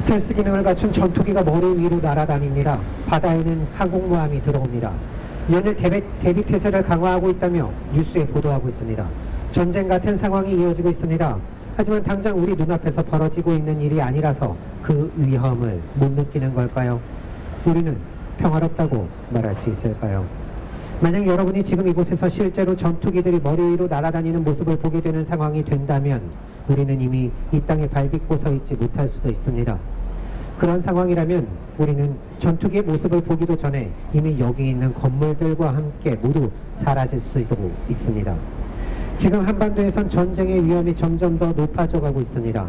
스텔스 기능을 갖춘 전투기가 머리 위로 날아다닙니다. 바다에는 항공모함이 들어옵니다. 연일 대비 태세를 강화하고 있다며 뉴스에 보도하고 있습니다. 전쟁 같은 상황이 이어지고 있습니다. 하지만 당장 우리 눈앞에서 벌어지고 있는 일이 아니라서 그 위험을 못 느끼는 걸까요? 우리는 평화롭다고 말할 수 있을까요? 만약 여러분이 지금 이곳에서 실제로 전투기들이 머리 위로 날아다니는 모습을 보게 되는 상황이 된다면 우리는 이미 이 땅에 발 딛고 서 있지 못할 수도 있습니다. 그런 상황이라면 우리는 전투기의 모습을 보기도 전에 이미 여기 있는 건물들과 함께 모두 사라질 수도 있습니다. 지금 한반도에선 전쟁의 위험이 점점 더 높아져 가고 있습니다.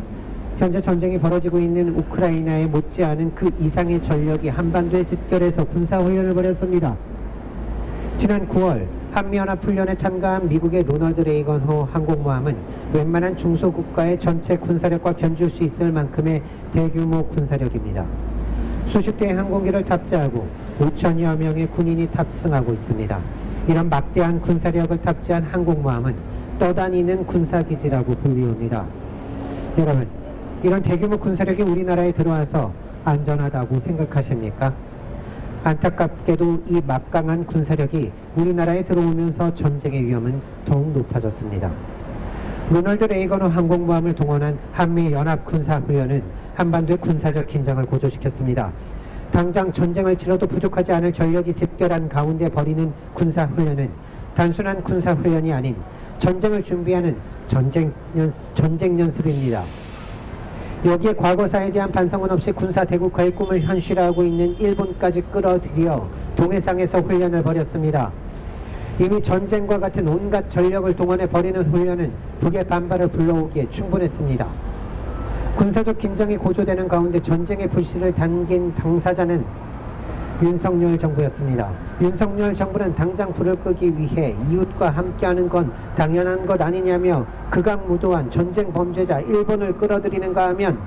현재 전쟁이 벌어지고 있는 우크라이나에 못지않은 그 이상의 전력이 한반도에 집결해서 군사훈련을 벌였습니다. 지난 9월 한미연합훈련에 참가한 미국의 로널드 레이건 항공모함은 웬만한 중소국가의 전체 군사력과 견줄 수 있을 만큼의 대규모 군사력입니다. 수십 대의 항공기를 탑재하고 5천여 명의 군인이 탑승하고 있습니다. 이런 막대한 군사력을 탑재한 항공모함은 떠다니는 군사기지라고 불리웁니다. 여러분, 이런 대규모 군사력이 우리나라에 들어와서 안전하다고 생각하십니까? 안타깝게도 이 막강한 군사력이 우리나라에 들어오면서 전쟁의 위험은 더욱 높아졌습니다. 로널드 레이건 항공모함을 동원한 한미연합군사훈련은 한반도의 군사적 긴장을 고조시켰습니다. 당장 전쟁을 치러도 부족하지 않을 전력이 집결한 가운데 벌이는 군사훈련은 단순한 군사훈련이 아닌 전쟁을 준비하는 전쟁 연습입니다. 여기에 과거사에 대한 반성은 없이 군사 대국화의 꿈을 현실화하고 있는 일본까지 끌어들여 동해상에서 훈련을 벌였습니다. 이미 전쟁과 같은 온갖 전력을 동원해 벌이는 훈련은 북의 반발을 불러오기에 충분했습니다. 군사적 긴장이 고조되는 가운데 전쟁의 불씨를 당긴 당사자는 윤석열 정부였습니다. 윤석열 정부는 당장 불을 끄기 위해 이웃과 함께하는 건 당연한 것 아니냐며 극악무도한 전쟁 범죄자 일본을 끌어들이는가 하면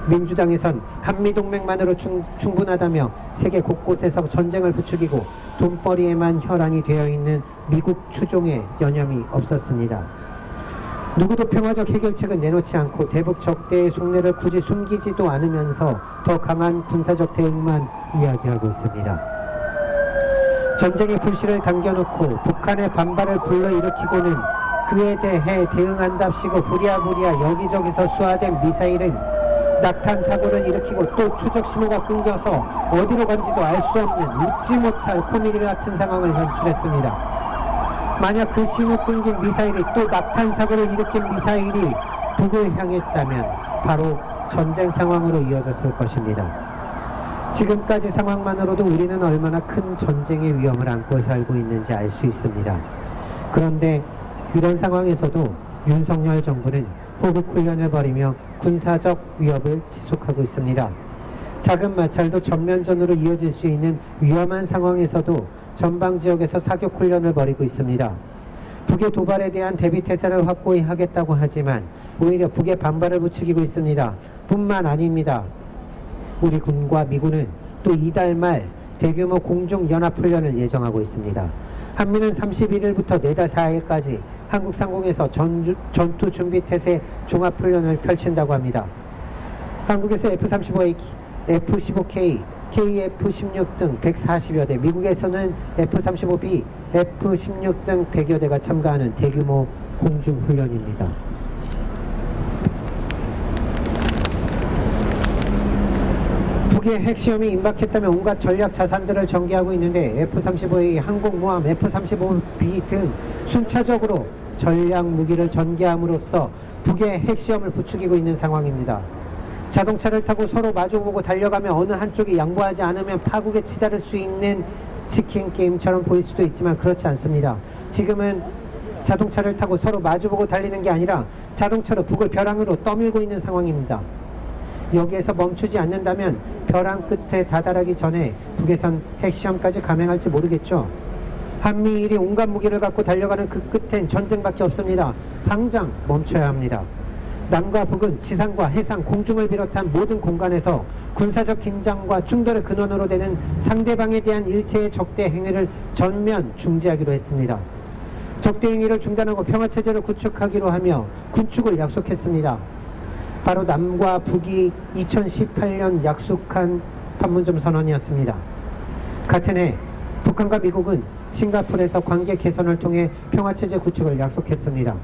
민주당에선 한미동맹만으로 충분하다며 세계 곳곳에서 전쟁을 부추기고 돈벌이에만 혈안이 되어 있는 미국 추종에 여념이 없었습니다. 누구도 평화적 해결책은 내놓지 않고 대북 적대의 속내를 굳이 숨기지도 않으면서 더 강한 군사적 대응만 이야기하고 있습니다. 전쟁의 불씨를 당겨놓고 북한의 반발을 불러일으키고는 그에 대해 대응한답시고 부랴부랴 여기저기서 쏘아댄 미사일은 낙탄 사고를 일으키고 또 추적 신호가 끊겨서 어디로 간지도 알 수 없는 웃지 못할 코미디 같은 상황을 연출했습니다. 만약 그 신호 끊긴 미사일이 또 낙탄 사고를 일으킨 미사일이 북을 향했다면 바로 전쟁 상황으로 이어졌을 것입니다. 지금까지 상황만으로도 우리는 얼마나 큰 전쟁의 위험을 안고 살고 있는지 알 수 있습니다. 그런데 이런 상황에서도 윤석열 정부는 호국훈련을 벌이며 군사적 위협을 지속하고 있습니다. 작은 마찰도 전면전으로 이어질 수 있는 위험한 상황에서도 전방지역에서 사격훈련을 벌이고 있습니다. 북의 도발에 대한 대비태세를 확고히 하겠다고 하지만 오히려 북의 반발을 부추기고 있습니다. 뿐만 아닙니다. 우리 군과 미군은 또 이달 말 대규모 공중연합훈련을 예정하고 있습니다. 한미는 31일부터 내달 4일까지 한국 상공에서 전투준비태세 종합훈련을 펼친다고 합니다. 한국에서 F-35A, F-15K, KF-16 등 140여 대, 미국에서는 F-35B, F-16 등 100여 대가 참가하는 대규모 공중훈련입니다. 북의 핵시험이 임박했다면 온갖 전략 자산들을 전개하고 있는데 F-35A 항공모함, F-35B 등 순차적으로 전략 무기를 전개함으로써 북의 핵시험을 부추기고 있는 상황입니다. 자동차를 타고 서로 마주보고 달려가며 어느 한쪽이 양보하지 않으면 파국에 치달을 수 있는 치킨 게임처럼 보일 수도 있지만 그렇지 않습니다. 지금은 자동차를 타고 서로 마주보고 달리는 게 아니라 자동차로 북을 벼랑으로 떠밀고 있는 상황입니다. 여기에서 멈추지 않는다면 벼랑 끝에 다다르기 전에 북에선 핵시험까지 감행할지 모르겠죠. 한미일이 온갖 무기를 갖고 달려가는 그 끝엔 전쟁밖에 없습니다. 당장 멈춰야 합니다. 남과 북은 지상과 해상, 공중을 비롯한 모든 공간에서 군사적 긴장과 충돌의 근원으로 되는 상대방에 대한 일체의 적대 행위를 전면 중지하기로 했습니다. 적대 행위를 중단하고 평화체제를 구축하기로 하며 군축을 약속했습니다. 바로 남과 북이 2018년 약속한 판문점 선언이었습니다. 같은 해 북한과 미국은 싱가포르에서 관계 개선을 통해 평화체제 구축을 약속했습니다.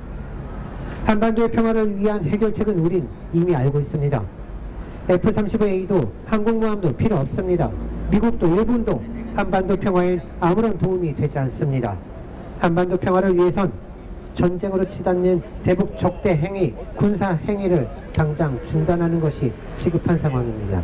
한반도의 평화를 위한 해결책은 우린 이미 알고 있습니다. F-35A도 항공모함도 필요 없습니다. 미국도 일본도 한반도 평화에 아무런 도움이 되지 않습니다. 한반도 평화를 위해선 전쟁으로 치닫는 대북 적대 행위, 군사 행위를 당장 중단하는 것이 시급한 상황입니다.